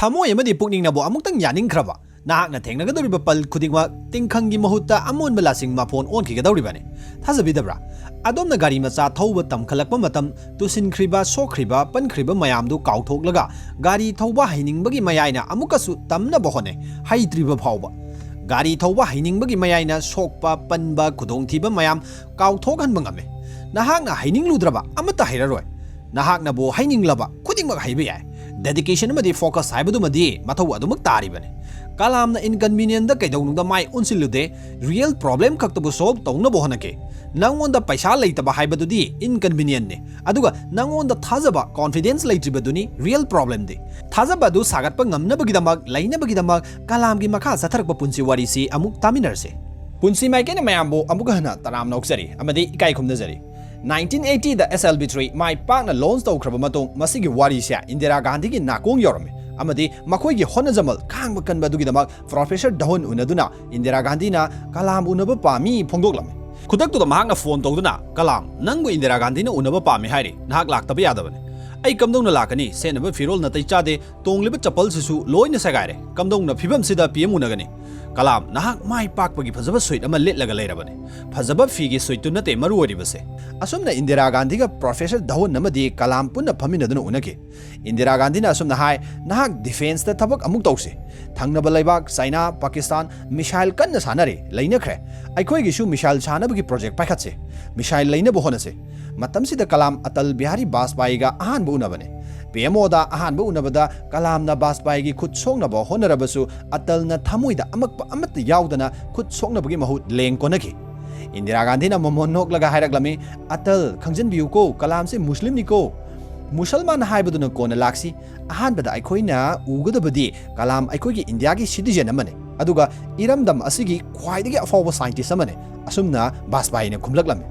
Thamo yamadi pukning na bo amuktang yaning kraba. Nahak na thengnagadoriba pal khudingma tingkhanggi mahutta amonba lasing mapon onkigadoribani. Thazabidabra. Adom na gari macha thauba tamkhalakpa matam tusinkhriba sokhriba pankhriba mayamdu kauthoklaga gari thauba hainingbagi mayaina amukasu tamna bohone haitriba phauba. Gari thauba hainingbagi mayaina sokpa panba khudongthiba mayam kauthokhanba ngame. Nahak na hainingludraba amata hairaroi. Nahak na bo haininglaba khudingmak haiba yai. Dedication amadi focus haibadumadi mathau adumak taribani. Kalam na inconvenient da kaidonungda mai unsilude real problem khaktabu solve tongna bohanake. Nangonda paisa leitaba haibadudi inconvenient ne. Aduga nangonda thazaba confidence leitribaduni real problem de. Thazaba du sagatpa ngamnabagidamak lainabagidamak kalamgi makha satharakpa punsi wari si amuk taminnarasi. Punsi maikena mayambo amuka hana taramna oksari amadi ikai khumnazari. 1980 da SLB3 mai pakna launch tawkraba matong masigi wari sia Indira Gandhi gi nakong yorame. Amadi makoi gi honajamal khangba kanba dugidamak Professor Dahon unaduna Indira Gandhi na kalam unaba pami phongdoklame. Khudak to mahakna phone tawduna kalam nangbu Indira Gandhi na unaba pami hairi nahak laktaba yadabane. Ai kamdong na lakani senaba firol na tai chade tongliba chapal sisu loina sagaire kamdong na phibam sida PM unagani. Kalam nahak mai pakpagi phajaba suit ama letlaga leirabane. Phajaba figi suit tunate maru oribase. Asumna Indira Gandhi ga Professor Dahon namadi kalam punna phaminaduna unake. Indira Gandhi na asumna hai nahak defense ta thabak amuk tawse. Thangnaba laibak China, Pakistan missile kanna sanare lainakhre. Aikoi gi shu missile chanabagi project paikhatse. Missile lainabo honase. Matamsida kalam Atal Bihari Vajpayee ga ahanba unabane. PMO da ahanba unabada kalam na Vajpayee gi khut songnaba honarabasu Atal na thamoida amakpa amat yaudana khut songnabagi mahut leng konaki. Indira Gandhi na mamonok laga hairaklami Atal khangjanbiu ko kalam se Muslim ni ko. Musalman haibaduna kona laksi ahanbada aikoina ugadabadi kalam aikoigi India gi citizen amane. Aduga iramdam asigi khwaidagi afawba scientist amane. Asumna Vajpayee na khumlaklami.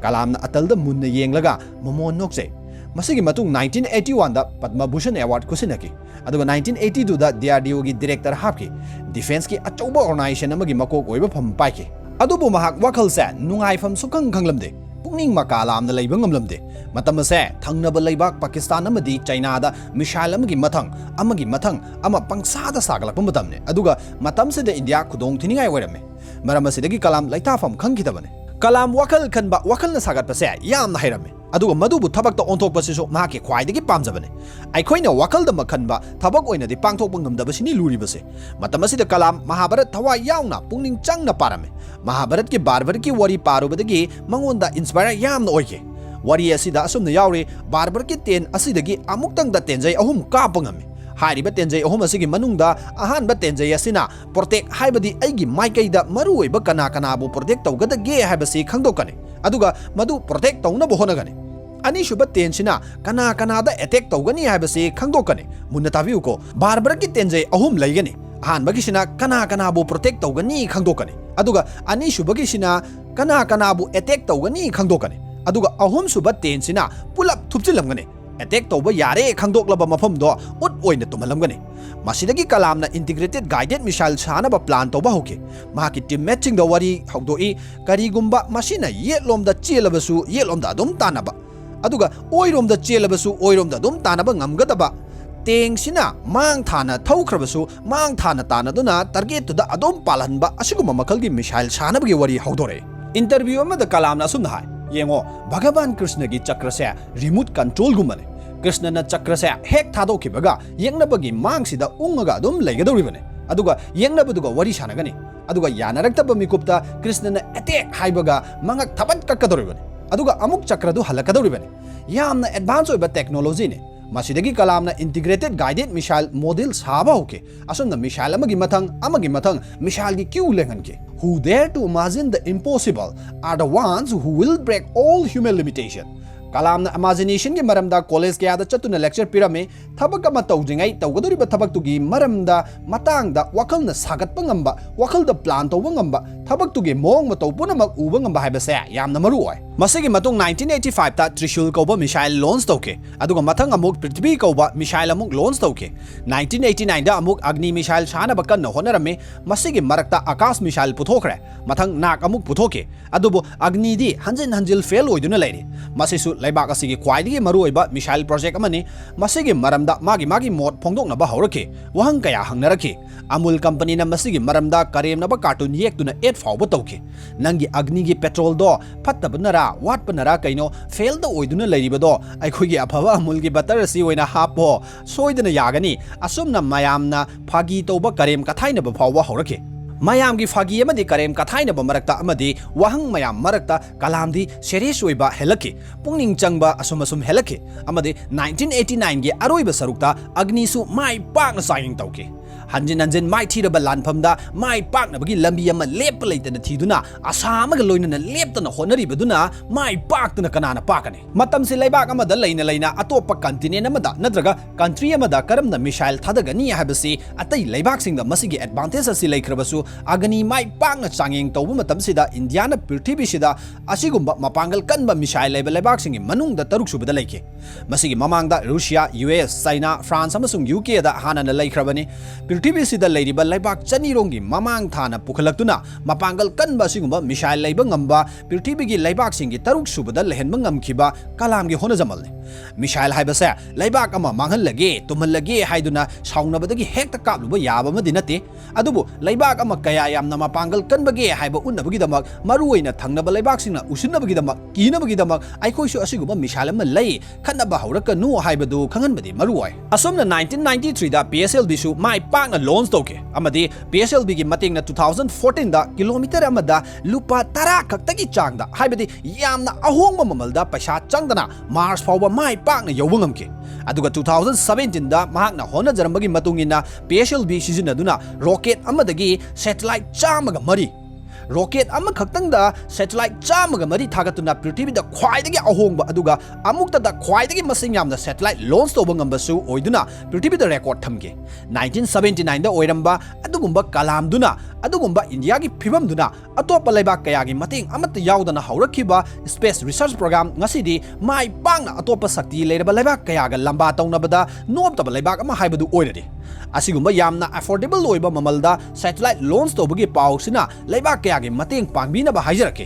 Kalam na Atal da munna yenglaga mamonok se. Masigi matung 1981 da Padma Bhushan Award kusinaki. Aduga 1982 da DRDO gi director hapki. Defense ki achauba organization amagi makok oiba pham paiki. Adubu mahak wakal se nungaifam sukang khanglamde. Pukning makalam na leiba ngamlamde. Matam se thangnaba leibak Pakistan amadi China da missile amagi mathang ama pangsada sagalakpa matamne. Aduga matam se da India khudong thiningai oirame. Maram asidagi kalam laitafam khangkhitabane. Kalam wakal kanba wakal na sagat pase yamna hairame. Aduga madubu thabak ta onthok pasiso mahaki khwaidagi pamjabane. Aikoina wakal da makhanba thabak oina di pangthokpa ngamdabasini luribase. Matam asida kalam Mahabharat thawa yauna pungning changna parame. Mahabharat ki barbar ki wari parubadagi mangonda inspire yamna oike. Wari asida asumna yauri barbar ki ten asidagi amuktang da tenjai ahum kapangame. Hairiba tenjai ahum asigi manungda ahanba tenjai asina protect haibadi aigi maikaida maruoiba kana kanabu protect tawgadage haibasi khangdokane. Aduga madu protect tawna bohonagane. Anisuba tensina kana kanada attack tawgani haibasi khangdokane. Munna tabiu ko barbar ki tenjai ahum laigani. Ahanba gisina kana kanabu protect tawgani khangdokane. Aduga Anisuba gisina kana kanabu attack tawgani khangdokane. Aduga ahum suba tensina pulap thupchilamgane. Attack tawba yare khangdoklaba mafamdo ut oina tumalamgani. Masidagi kalam na integrated guided missile chanaba plan tawba hoke. Mahaki team matching da wari hawdoi karigumba masina yetlomda chelabasu yetlomda adum tanaba. Aduga oiromda chelabasu oiromda adum tanaba ngamgadaba. Teng sina mang thana thaukrabasu mang thana tanaduna target to da adum palanba asiguma makalgi missile chanabagi wari hawdore. Interview amada kalam na sumna hai. Yengo Bhagavan Krishna gi chakra se remote control gumane. Krishna na chakra se hek thadokhibaga yengnabagi mangsida ungaga adum leigadoribane. Aduga yengnabaduga wari sanagani. Aduga yanaraktaba mikupta Krishna na attack haibaga mangak thabat kakkadoribane. Aduga amuk chakra du halakadoribane. Yamna advance oiba technology ne. Masidagi kalam na integrated guided missile model saba hoke. Asumna missile amagi mathang missile gi queue lenganke. Who dare to imagine the impossible are the ones who will break all human limitation. Kalam na imagination gi maramda college kaya da chatuna lecture pirame thabak ama tawjingai tawgadoriba thabak tugi maramda matangda wakal na sagatpa ngamba wakal da plan tawba ngamba thabak tugi mong mataw punamak uba ngamba haibase yamna maru oi. Masigi matung 1985 ta Trishul kauba missile launch tawke. Aduga mathang amuk Prithvi kauba missile amuk launch tawke. 1989 da amuk Agni missile chanaba kanna honarame masigi marakta Akash missile puthokre. Mathang nak amuk puthoke. Adubo Agni di hanjil fail oiduna leire. Masisu Laibak asigi khwaidigi maruoiba missile project amani masigi maramda magi mod phongdoknaba hauraki wahang kaya hangnaraki Amul company na masigi maramda karemnaba cartoon yektuna 8 fawba tawki nangi agni gi petrol do phattabanara watpanara kaino fail da oiduna leiribado aikhoigi afaba Amul gi butter si oina hapo soidana yagani asumna mayamna phagi tawba karem kathainaba fawba hauraki mayam gi phagi amadi karem kathainaba marakta amadi wahang mayam marakta kalamdi serious oiba helaki pungning changba asum helaki amadi 1989 gi aroiba sarukta agni su mai pakna signing tawki hanjin mai thiraba lanphamda mai paknabagi lambi ama lep leitana thiduna asamaga loinana leptana honaribaduna mai paktuna kanana pakani matamsi leibak amada leina atopa continent amada nadraga country amada karamna missile thadagani habasi atai leibak singda masigi advantage asi leikhrabasu agani mai pakna changeng tawba matamsida India na prithvi sida asigumba mapangal kanba missile leibak singi manungda taruk subada leike masigi mamangda Russia US China France amasung UK da hanana leikhrabani prithvi sida leiriba leibak chanirongi mamang thana pukhalakuna mapangal kanba sigumba missile leiba ngamba prithvi gi leibak singi taruk subada lehenba ngamkhiba kalam gi hona jamalne missile haibase leibak ama manghallage tumhallage haiduna saunabadagi hekta kapluba yaba madinate adubu leibak ama kaya yamna mapangal kanbage haiba unnabagi damak maruoina thangnaba leibak singna usinnabagi damak kinabagi damak aikhoisu asigumba missile ama lei khanaba haurakanu haibadu khanganbadi maruoi asomna 1993 da PSLB su mai pakna launch toke amadi PSLB gi matingna 2014 da kilometer amada lupa 10 khaktagi changda haibadi yamna ahongba mamalda paisa changdana Mars fawba mai pakna yowba ngamke aduga 2017 da mahakna hona jarambagi matungina PSLB sizinaduna rocket amadagi satellite chamaga mari rocket ama khaktangda satellite chamaga mari thagatuna prithvi da khwaidagi ahongba aduga amukta da khwaidagi masing yamna satellite launch toba ngambasu oiduna prithvi da record thamge 1979 da oiramba adugumba kalamduna adugumba India gi phibamduna atopa leibak kayagi mating amata yaudana haurakhiba space research program ngasidi mai pangna atopa sakti leiraba leibak kayaga lamba tawnabada noptaba leibak ama haibadu oirade asigumba yamna affordable oiba mamalda satellite launch tobagi pausina leibak kayagi mating pangbinaba haijarake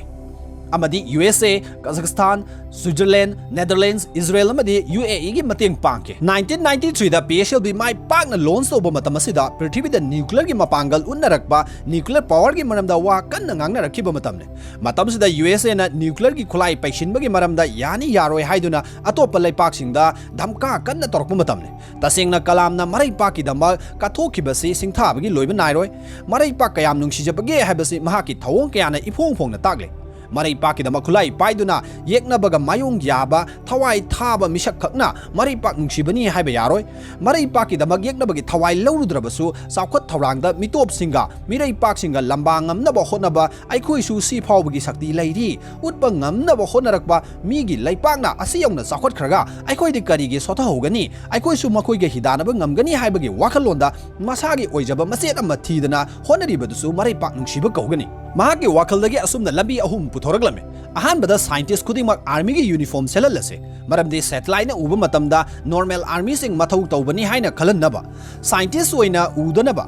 amadi USA, Kazakhstan, Switzerland, Netherlands, Israel amadi UAE gi mating pangke 1993 da PSLB mai pakna launch toba matamasida prithvi da nuclear gi mapangal unnarakba nuclear power gi maramda wa kanna ngangna rakhiba matamne matamsida USA na nuclear gi khulai paishin bagi maramda yani yaroi haiduna atopa leipak singda dhamka kanna torkpa matamne tasengna kalamna marai paki damba kathokibasi singtha bagi loiba nairoi marai pak kayam nungsijabage habasi mahaki thawong kayana ifong na tagle marai paki dama khulai paiduna yekna baga mayung yaba thawai thaba misak khakna marai pak nungsibani haiba yaroi marai paki dama yekna bagi thawai laurudrabasu saukhat thawrangda mitop singa mirai pak singa lamba ngamna ba honaba aikhoi su si phawbagi sakti lairi utpa ngamna ba honarakba migi laipakna asiyongna saukhat khraga aikhoi di karigi sotha hogani aikhoi su makhoi ge hidana ba ngamgani haibagi wakhalonda masagi oijaba maset ama thidana honaribadusu marai pak nungsiba kaugani mahaki wakaldagi asumna lambi ahum puthoraglamme ahanbada scientist khudingmak army gi uniform selalase maramdi satellite na uba matamda normal army sing mathau tawbani haina khalannaba scientist oina udanaba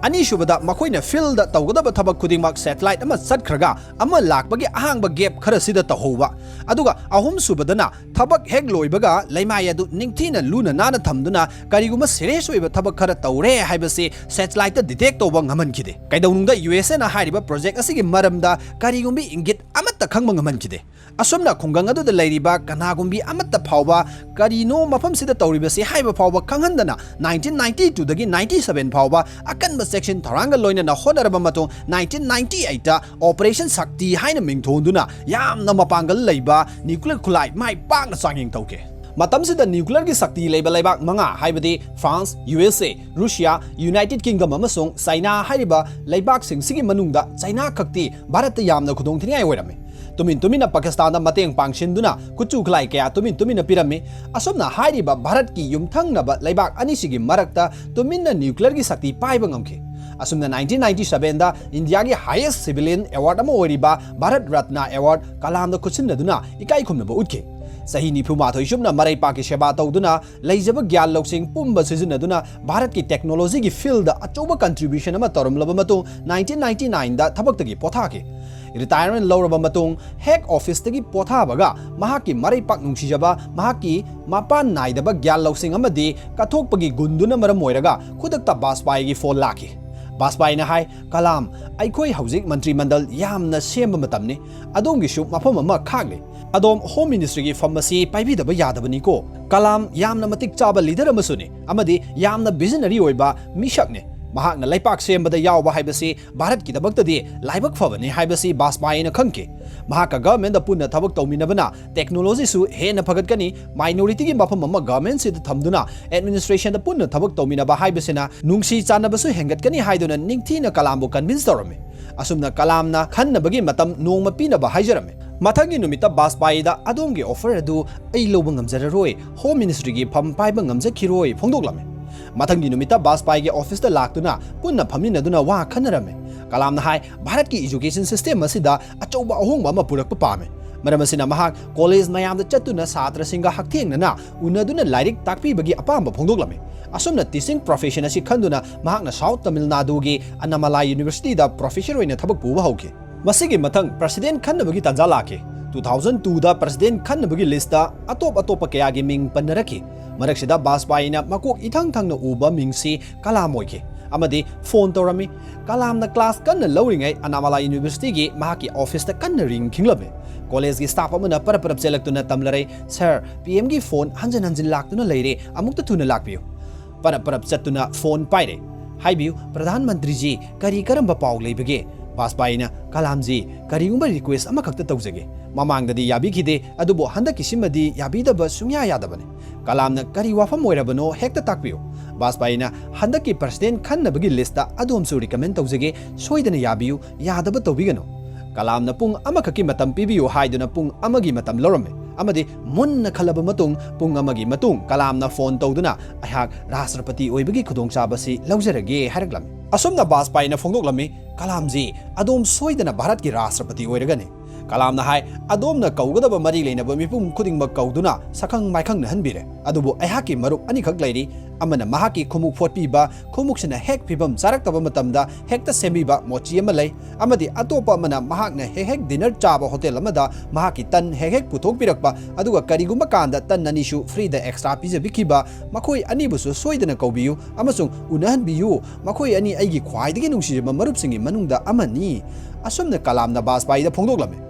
Anisuba makoina field da tawgadaba thabak khudingmak satellite ama satkhraga ama lakbagi ahangba gap khara sida tahoba aduga ahum subadana thabak hek loibaga leimai adu ningthina luna nana thamduna kariguma serious oiba thabak khara tawre haibase satellite detect toba ngamankhide kaidaunungda USA na hairiba project asigi maramda karigumbi ingit amatta khangba ngamankhide asomna khungang adu da leiriba kanagumbi amatta phawba karino mafam sida tawribase haiba phawba khanghandana 1992 dagi 97 phawba akanba section tharanga loina na hodaraba matong 1998 da operation sakti haina mingthonduna yamna mapangal leiba nuclear khulai mai pakna changing tawke matamsida nuclear gi sakti leiba leibak manga haibadi France USA Russia United Kingdom amasong China hairiba leibak singsigi manungda China khakti Bharat yamna khudong thingai oirame tumin Pakistan mateng pangshinduna kuchu khlai kaya tumin pirame asomna hairiba Bharat ki yumthangnaba leibak anisigi marakta tuminna nuclear gi sakti paiba ngamkhe asumna 1997 da India gi highest civilian award ama oiriba Bharat Ratna award kalamda khutsinaduna ikai khumnaba utke Sahi nifumathoi sumna marai paki seba tauduna leijaba gyan loksing pumba sizinaduna Bharat ki technology ki field da achoba contribution ama taramlaba matung 1999 da thabaktagi pothaki. Retirement lauraba matung head office tagi pothabaga mahaki marai pak nungsijaba mahaki mapan naidaba gyan loksing amadi kathokpagi gunduna maram oiraga khudakta Bajpayee gi phone laki. Bajpayee na hai Kalam aikhoi hauzik mantri mandal yamna semba matamni adomgi shu mafam ama khagle adom home ministry gi pharmacy paibidaba yadabani ko Kalam yamna matik chaba leader amasuni amadi yamna visionary oiba mishakne mahakna laipak sembada yawba haibasi Bharat ki dabaktadi laibak fabani haibasi Bajpayee na khangke mahaka government da punna thabak tawminabana technology su hena phagatkani minority gi mafam ama government se thamduna administration da punna thabak tawminaba haibasina nungsi chanabasu hengatkani haiduna ningthina Kalambu convince tawrame asumna Kalamna khannabagi matam nongma pinaba haijarame Mathangi numita Bajpayee da adomgi offer adu ai loba ngamjararoi home ministry gi pham paiba ngamjakhiroi phongdoklame Mathangi numita Bajpayee gi office da laktuna punna phamminaduna wa khanarame Kalamna hai Bharat ki education system asida achoba ahongba ama purakpa pame maram asina mahak college mayam da chatuna satra singa hakthengna unaduna lairik takpi bagi apamba phongdoklame asumna teaching profession asi khanduna mahakna South Tamil Nadu gi Annamalai University da professor oina thabak puba hauke Masigi mathang president khannabagi tanja lake 2002 da president khannabagi list da atop kaya gi ming panaraki maraksida Bajpayee na makok ithang thangna uba mingsi Kalam oike amadi phone torami Kalam na class kanna lowringai Annamalai University gi mahaki office da kanna ring khinglame college gi staff amana parap selektuna tamlarai sir PM gi phone hanjan laktuna leire amukta thuna lakpiyo parap chatuna phone paire haibiu pradhan mantri ji kari karamba paw leibage Bajpayee na Kalamji karigumba request ama khakta tawjage mamangdadi yabikhide adubo handaki simadi yabidaba sungya yadabane Kalamna kari wafam oirabano hekta takpiyo Bajpayee na handaki president khannabagi list da adomsu recommend tawjage soidana yabiyu yadaba tawbigano Kalamna pung amakhaki matam pibiyu haiduna pung amagi matam lorame amadi munna khalaba matung pung amagi matung Kalamna phone tawduna ahak rashtrapati oibagi khudongchabasi lawjarage haraklame asomna Bajpayee na phongdoklami Kalamji adom soidana Bharat ki rashtrapati oiragani Kalamna hai adomna kaugadaba mari leinaba mipum khudingba kauduna sakhang maikhang na hanbire adubu ahaki marup ani khak lairi amana mahaki khumuk photpiba khumuksina hek pibam charaktaba matamda hekta sembiba mochi ama lei amadi atopa amana mahakna hek dinner chaba hotel amada mahaki tan hek puthok pirakpa aduga karigumba kanda tan nanishu free da extra pizza bikiba makhoi ani busu soidana kaubiyu amasung unahan biyu makhoi ani aigi khwaidagi nungsijaba marupsingi manungda amani asomna Kalamna Bajpayee da phongdoklame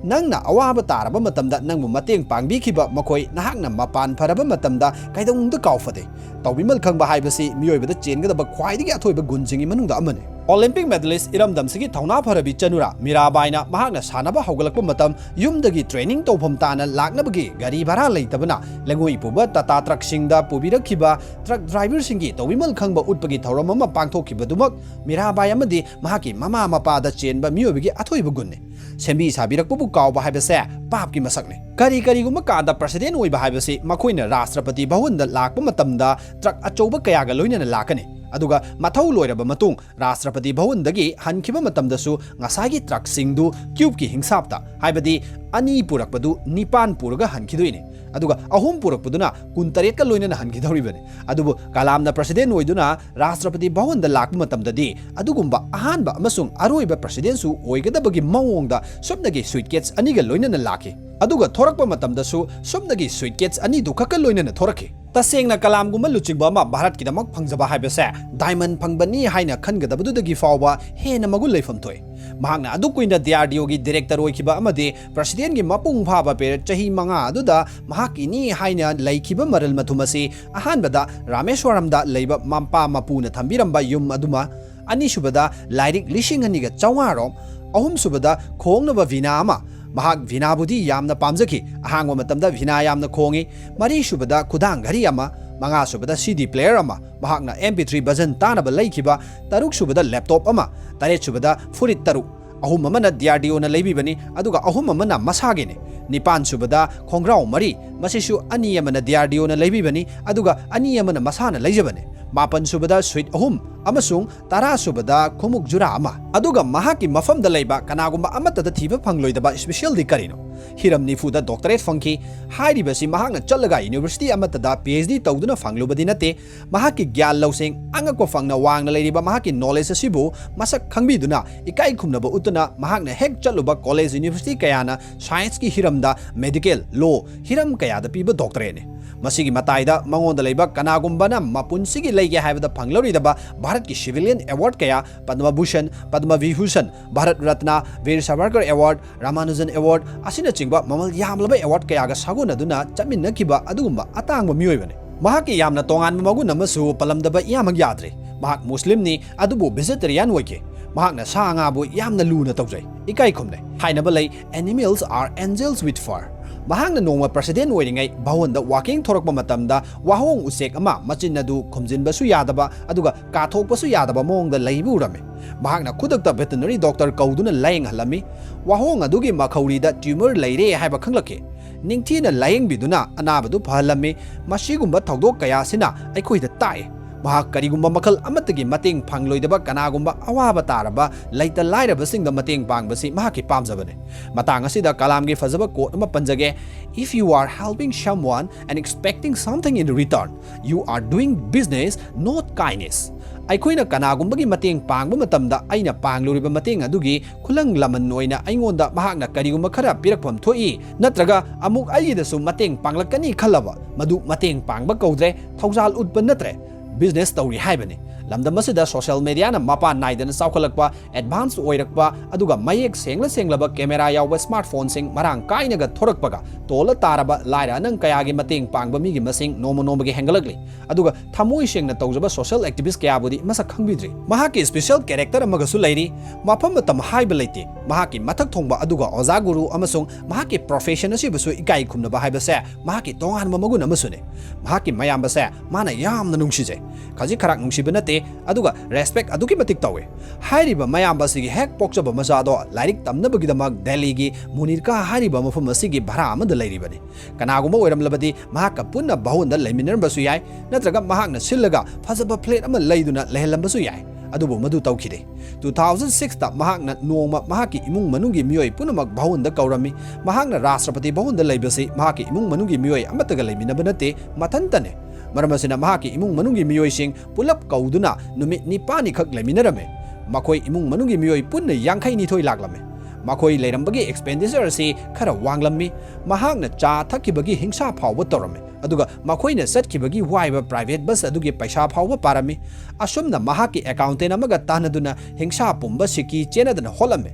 nangna awaba taraba matamda nangmu mateng pangbikhiba makhoi nahakna mapan pharaba matamda kaidongda kaufade tawbimal khangba haibasi miyoibada chengadaba khwaidagi athoiba gunjingi manungda amane Olympic medalist iramdamsigi thawna pharabi chanura Mirabaina mahakna sanaba haugalakpa matam yumdagi training tawpham tana laknabagi gari bhara leitabana lengoi puba tata truck singda pubirakhiba truck driver singi tawbimal khangba utpagi thawram ama pangthokhibadumak Mirabai amadi mahaki mama mapada chenba miyoibagi athoiba gunne sembi sabirakpu kawba haibase papki masakne kari guma kanda president oiba haibase makoina rashtrapati bhawan da lakpa matamda truck achoba kayaga loinana lakane aduga mathau loiraba matung rashtrapati bhawan dagi hankhiba matamdasu ngasagi truck singdu cube ki hingsapta haibadi ani purakpadu nipan puraga hankidoine aduga ahum purakpaduna kuntaret ka loinana hankidoribane adubu Kalamna president oiduna rashtrapati bhawan da lakpa matamdadi adugumba ahanba amasung aroiba president su oigadabagi mawongda sumnagi suitcase aniga loinana laki aduga thorakpa matamdasu sumnagi suitcase ani du khaka loinana thoraki tasengna Kalamgumba luchingba ama Bharat ki damak phangjaba haibase diamond phangbani haina khangadabadudagi fawba hena magul leifam thoi mahakna adu kuina DRDO gi director oikiba amade president gi mapung phaba per chahi manga aduda mahaki ni haina laikiba maral mathumasi ahanbada Rameshwaramda leiba mampa mapuna thambiramba yum aduma Anisubada lairik lishing aniga chawarom ahum subada khongnaba vina ama mahak vina budi yamna pamjaki ahangwa matamda vina yamna khongi mari subada khudang gari ama manga subada CD player ama mahakna MP3 version tanaba laikiba taruk subada laptop ama taret subada furit taruk ahum amana DRDO na leibibani aduga ahum amana masagene nipan subada khongrau mari masisu ani amana DRDO na leibibani aduga ani amana masana leijabane mapan subada suite ahum amasung tara subada khumuk jura ama aduga mahaki mafam da leiba kanagumba amata da thiba phangloidaba special di karino hiram nifu da doctorate fangki Hairiba si mahakna chalaga university amata da PhD toudana fanglubadi nate mahaki gyan lausing angakwa fangna wangna leiriba mahaki knowledge asibu masak khangbiduna ikai khumnaba utuna mahakna hek chaluba college university kayana science ki hiram da medical law hiram kaya da piba doctorate ne masigi mataida mangonda leiba kanagumbana mapunsigi leige haibada phangloridaba Bharat ki civilian award kaya Padma Bhushan Padma Vibhushan Bharat Ratna Veer Savarkar award Ramanujan award asina chingba mamal yamlaba award kaya ga saguna duna chaminna kiba adugumba atangba miyoibane mahaki yamna tongan magun amasu palamdaba yamag yadre mahak muslim ni adubu vegetarian oike mahakna sa nga bu yamna luna tawjai ikai khumne hainaba lei animals are angels with fur mahakna nongma president oiringai bawonda walking thorokba matamda wahong usek ama machinadu khumjinbasu yadaba aduga kathokbasu yadaba mongda leibu urame mahakna khudakta veterinary doctor kauduna layeng halami wahong adugi makhaurida tumor leire haiba khanglake ningthina layeng biduna anabadu phalami masigumba thodok kaya sina aikhoida tai mahak karigumba makhal amatagi mateng phangloidaba kanagumba awaba taraba laita lairaba singda mateng pangbasi mahaki pamjabane matang asida kalamgi fazaba quote ama panjage if you are helping someone and expecting something in return you are doing business not kindness aikoina kanagumba gi mateng pangba matamda aina pangluriba mateng adugi khulang laman oina aingonda mahakna karigumba khara pirakpham thoi natraga amuk aida su mateng panglakani khalaba madu mateng pangba kaudre thaujal utpa natre business tawri haibani lamdam asida social media na mapa naidana saukalakpa advance oirakpa aduga mayek senglaba camera yawa smartphone sing marang kainaga thorakpaga tola taraba laira nang kayagi mateng pangba migi masing nomo gi hengalakli aduga thamoi sengna tawjaba social activist kaya budi masak khangbidri mahaki special character amagasu lairi mafam matam haiba leite mahaki mathak thongba aduga oza guru amasung mahaki profession asibusu ikai khumnaba haibase mahaki tongan magun amasune mahaki mayambase mana yamna nungsije kaji kharak nungshiba nate aduga respect aduki matik tawe Hairiba mayamba sigi hek pokchaba masado lairik tamnabagidamak Delhi gi Munirka Hairiba mafam asigi bhara amada lairibani kanaguma oiramlabadi mahaka punna bahunda leiminarbasu yai natraga mahakna sillaga fazaba plate ama leiduna lehelambasu yai adubu madu tawkhide 2006 ta mahakna nongma mahaki imung manungi miyoi punamak bahunda kaurami mahakna rashtrapati bahunda leibasi mahaki imung manungi miyoi amataga leiminaba nate mathantane maramasina mahaki imung manungi miyoi sing pulap kauduna numit nipani khak leiminarame makhoi imung manungi miyoi punna yangkhai ni thoi laklame makhoi leirambagi expenditure si khara wanglammi mahakna cha thakibagi hingsa phawba torame aduga makhoina satkibagi waiba private bus adugi paisa phawba parami asumna mahaki accountant amaga tanaduna hingsa pumba siki chenadana holame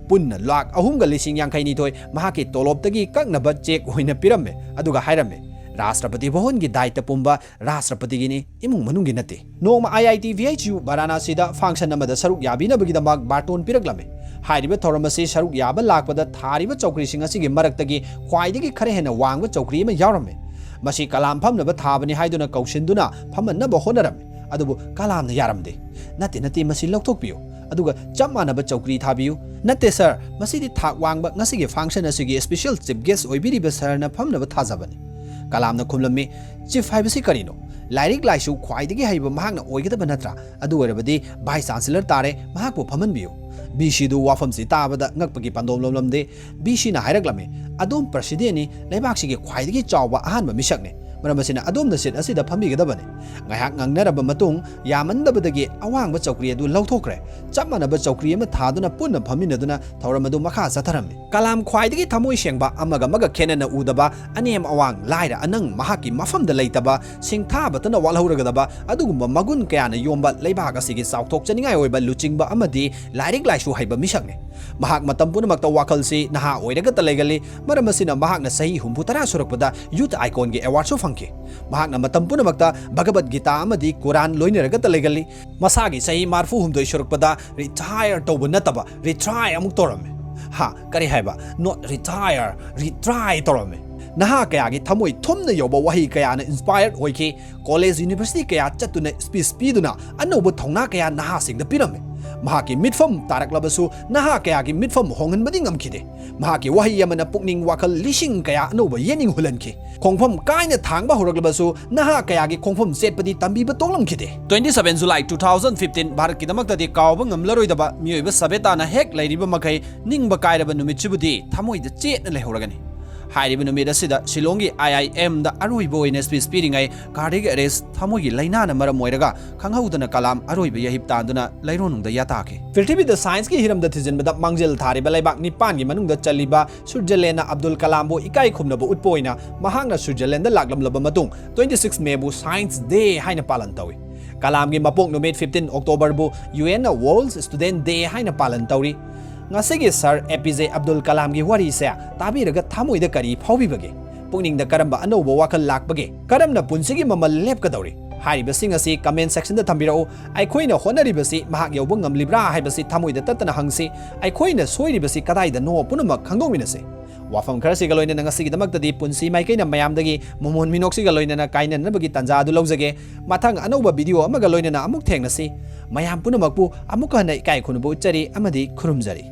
punna lakh ahumga lising yangkhai ni thoi mahaki toloptagi kaknaba check hoina pirame aduga hairame Rashtrapati Bhavan gi daita pumba Rashtrapati gini imung manungi nate noma IIT VHU Varanasi da function amada saruk yabina bagidamak baton piraklame Hairiba thoramasi saruk yaba lakpada thariba chokri singa sigi maraktagi khwaidagi khare hena wangba chokri ma yaurame masi kalam phamnaba thabani haiduna kaushinduna phamannaba honarame adubu kalamna yaramde nate masi lokthokpiyo aduga chammanaba chokri thabiyu nate sir masidi thak wangba ngasigi function asigi special chief guest oibiriba sir na phamnaba thajabani kalamna khumlami chief haibasi karino lairik laisu khwaidagi haiba mahakna oigedaba natra adu oirabadi vice chancellor tare mahakpu phamanbiyu BC du wafamsi tabada ngakpagi pandom lomlamde BC na hairaklame adom president ni leibaksigi khwaidagi chawba ahanba misakne maramasina adom sit asida phambigadabane ngaiak ngangnaraba matung yamandabadagi awangba chawkri adu lauthokre chapmanaba chawkri ama thaduna punna phaminaduna thauramadu makha satharami kalam khwaidagi thamoi sengba amaga khenana udaba anem awang laira anang mahaki mafamda leitaba singthabatana walhuragadaba adugumba magun kayana yomba leibak asigi sauthok chaningai oiba luchingba amadi lairik laisu haiba misakne mahak matam punamakta wakalsi naha oiragata legali maramasina mahakna sahi 60 surakpada youth icon gi award so fangki mahakna matam punamakta Bhagavad Gita amadi Quran loinaragata legali masagi sahi marfu humdoi surakpada retire tawba nataba retry amuk torame ha kari haiba not retry torame naha kaya gi thamoi thumna yoba wahi kaya na inspired oiki college university kaya chatuna speech piduna anoba thongna kaya naha singda pirame mahaki mitfam tarak labasu naha kaya ki mitfam hongan bading amkide mahaki wahi yamana pukning wakal lishing kaya anoba yening hulanki khongpham kaina thangba horak labasu naha kaya ki khongpham setpadi tambi ba tonglamkide 27 July 2015 Bharat ki damakta di kawba ngamlaroi daba mioiba sabetana hek lairiba makai ningba kairaba numitchibudi thamoi da chetna lehoragani Hairiba numid asida Shillongi IIM da aroiba oina speech piringai cardiac arrest thamogi lainana maram oiraga khanghaudana kalam aroiba yahip tanduna laironungda yatake Filtibi da science ki hiram da thizinbada mangjel thariba laibak nipan gi manungda chaliba Switzerland Abdul Kalam bo ikai khumnaba utpoina mahangna Switzerland da laklamlaba matung 26 May bu Science Day haina palan tawi Kalam gi mapok numid 15 October bu UN na World Student Day haina palan tawi Ngasigi Sir APJ Abdul Kalam gi wari se tabiraga thamoida kari phawbibage pungning da karamba anoba wakal lakbage karamna punsigi mamal lepkadawri Hairiba sing asi comment section da thambirao aikhoina honaribasi mahak yawba ngamlibra haibasi thamoida tatana hangsi aikhoina soiribasi kadaida no punama khangdongminase wafam kharasi galoina ngasigi damakta di punsi maikaina mayamdagi momon minoksi galoina na kaina nabagi tanja adu lawjage mathang anoba video amaga loina na amuk thengnasi mayam punamakpu amuk hana ikai khunubu chari amadi khurumjari